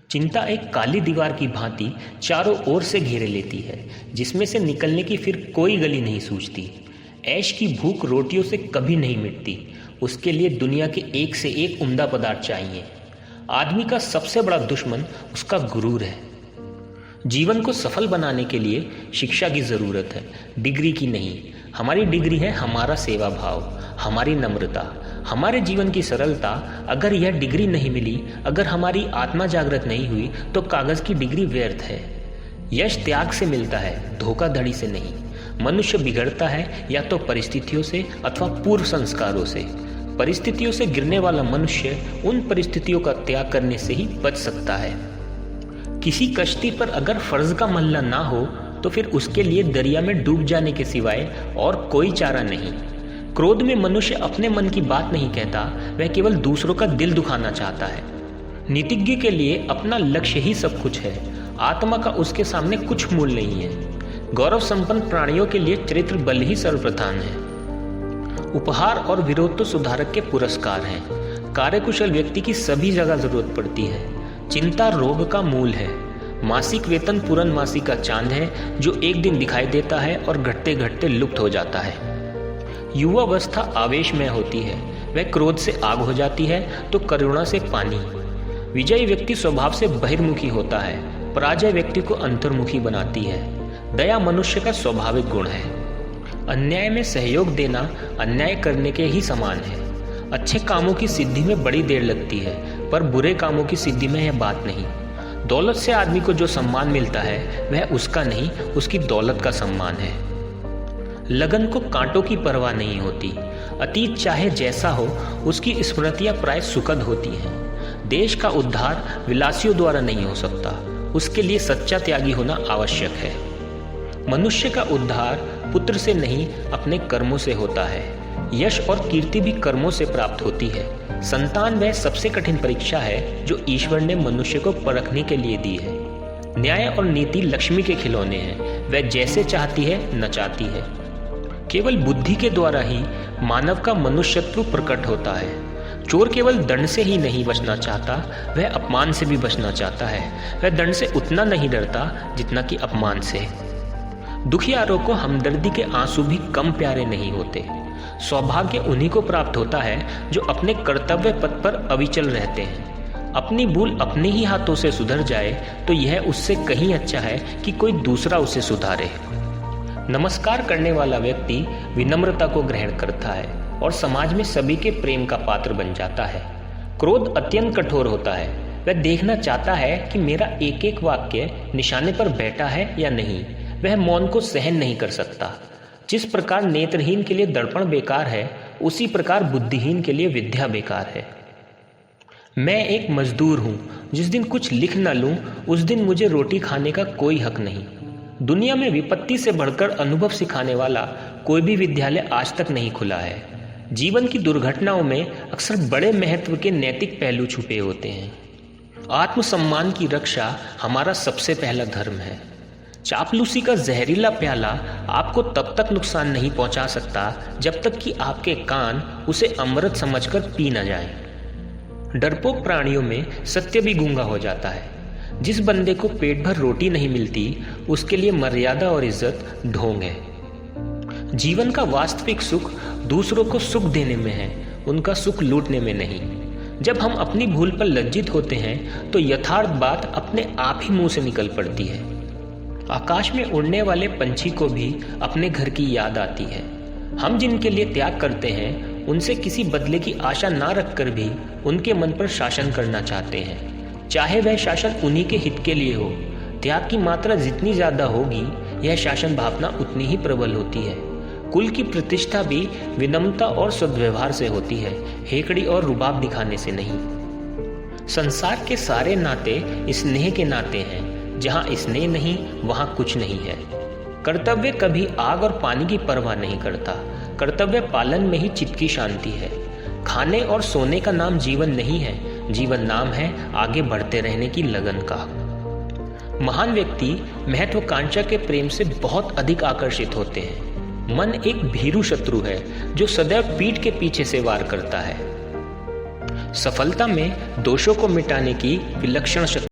चिंता एक काली दीवार की भांति चारों ओर से घेरे लेती है, जिसमें से निकलने की फिर कोई गली नहीं सूझती। ऐश की भूख रोटियों से कभी नहीं मिटती। उसके लिए दुनिया के एक से एक उम्दा पदार्थ चाहिए। आदमी का सबसे बड़ा दुश्मन उसका गुरूर है। जीवन को सफल बनाने के लिए शिक्षा की ज़रूरत है, डिग्री की नहीं। हमारी डिग्री है हमारा सेवा भाव, हमारी नम्रता, हमारे जीवन की सरलता। अगर यह डिग्री नहीं मिली, अगर हमारी आत्मा जागृत नहीं हुई, तो कागज़ की डिग्री व्यर्थ है। यश त्याग से मिलता है, धोखाधड़ी से नहीं। मनुष्य बिगड़ता है या तो परिस्थितियों से अथवा पूर्व संस्कारों से। परिस्थितियों से गिरने वाला मनुष्य उन परिस्थितियों का त्याग करने से ही बच सकता है। किसी कश्ती पर अगर फर्ज का मल्ला ना हो तो फिर उसके लिए दरिया में डूब जाने के सिवाय और कोई चारा नहीं। क्रोध में मनुष्य अपने मन की बात नहीं कहता, वह केवल दूसरों का दिल दुखाना चाहता है। नीतिज्ञ के लिए अपना लक्ष्य ही सब कुछ है, आत्मा का उसके सामने कुछ मूल नहीं है। गौरव संपन्न प्राणियों के लिए चरित्र बल ही सर्वप्रधान है। उपहार और विरोध तो सुधारक के पुरस्कार हैं। कार्यकुशल व्यक्ति की सभी जगह जरूरत पड़ती है। चिंता रोग का मूल है। मासिक वेतन पूर्ण मासी का चांद है, जो एक दिन दिखाई देता है और घटते घटते लुप्त हो जाता है। युवावस्था आवेश में होती है, वह क्रोध से आग हो जाती है तो करुणा से पानी। विजयी व्यक्ति स्वभाव से बहिर्मुखी होता है, पराजय व्यक्ति को अंतर्मुखी बनाती है। दया मनुष्य का स्वाभाविक गुण है। अन्याय में सहयोग देना अन्याय करने के ही समान है। अच्छे कामों की सिद्धि में बड़ी देर लगती है, पर बुरे कामों की सिद्धि में यह बात नहीं। दौलत से आदमी को जो सम्मान मिलता है वह उसका नहीं, उसकी दौलत का सम्मान है। लगन को कांटों की परवाह नहीं होती। अतीत चाहे जैसा हो, उसकी स्मृतियां प्राय सुखद होती हैं। देश का उद्धार विलासियों द्वारा नहीं हो सकता, उसके लिए सच्चा त्यागी होना आवश्यक है। मनुष्य का उद्धार पुत्र से नहीं, अपने कर्मों से होता है। यश और कीर्ति भी कर्मों से प्राप्त होती है। संतान वह सबसे कठिन परीक्षा है जो ईश्वर ने मनुष्य को परखने के लिए दी है। न्याय और नीति लक्ष्मी के खिलौने हैं, वह जैसे चाहती है नचाती है। केवल बुद्धि के द्वारा ही मानव का मनुष्यत्व प्रकट होता है। चोर केवल दंड से ही नहीं बचना चाहता, वह अपमान से भी बचना चाहता है। वह दंड से उतना नहीं डरता जितना कि अपमान से। दुखियारों को हमदर्दी के आंसू भी कम प्यारे नहीं होते। सौभाग्य उन्हीं को प्राप्त होता है जो अपने कर्तव्य पथ पर अविचल रहते हैं। अपनी भूल अपने ही हाथों से सुधर जाए तो यह उससे कहीं अच्छा है कि कोई दूसरा उसे सुधारे। नमस्कार करने वाला व्यक्ति विनम्रता को ग्रहण करता है और समाज में सभी के प्रेम का पात्र बन जाता है। क्रोध अत्यंत कठोर होता है, वह देखना चाहता है कि मेरा एक एक वाक्य निशाने पर बैठा है या नहीं। वह मौन को सहन नहीं कर सकता। जिस प्रकार नेत्रहीन के लिए दर्पण बेकार है, उसी प्रकार बुद्धिहीन के लिए विद्या बेकार है। मैं एक मजदूर हूँ, जिस दिन कुछ लिख न लूँ उस दिन मुझे रोटी खाने का कोई हक नहीं। दुनिया में विपत्ति से बढ़कर अनुभव सिखाने वाला कोई भी विद्यालय आज तक नहीं खुला है। जीवन की दुर्घटनाओं में अक्सर बड़े महत्व के नैतिक पहलू छुपे होते हैं। आत्मसम्मान की रक्षा हमारा सबसे पहला धर्म है। चापलूसी का जहरीला प्याला आपको तब तक नुकसान नहीं पहुंचा सकता जब तक कि आपके कान उसे अमृत समझकर पी न जाएं। डरपोक प्राणियों में सत्य भी गूंगा हो जाता है। जिस बंदे को पेट भर रोटी नहीं मिलती, उसके लिए मर्यादा और इज्जत ढोंग है। जीवन का वास्तविक सुख दूसरों को सुख देने में है, उनका सुख लूटने में नहीं। जब हम अपनी भूल पर लज्जित होते हैं तो यथार्थ बात अपने आप ही मुंह से निकल पड़ती है। आकाश में उड़ने वाले पंछी को भी अपने घर की याद आती है। हम जिनके लिए त्याग करते हैं, उनसे किसी बदले की आशा ना रखकर भी उनके मन पर शासन करना चाहते हैं, चाहे वह शासन उन्हीं के हित के लिए हो। त्याग की मात्रा जितनी ज्यादा होगी, यह शासन भावना उतनी ही प्रबल होती है। कुल की प्रतिष्ठा भी विनम्रता और सद्व्यवहार से होती है, हेकड़ी और रुबाब दिखाने से नहीं। संसार के सारे नाते स्नेह के नाते हैं। जहां स्नेह नहीं, वहां कुछ नहीं है। कर्तव्य कभी आग और पानी की परवाह नहीं करता। कर्तव्य पालन में ही चित्त की शांति है। खाने और सोने का नाम जीवन नहीं है, जीवन नाम है आगे बढ़ते रहने की लगन का। महान व्यक्ति महत्वाकांक्षा के प्रेम से बहुत अधिक आकर्षित होते हैं। मन एक भीरू शत्रु है जो सदैव पीठ के पीछे से वार करता है। सफलता में दोषों को मिटाने की विलक्षण शक्ति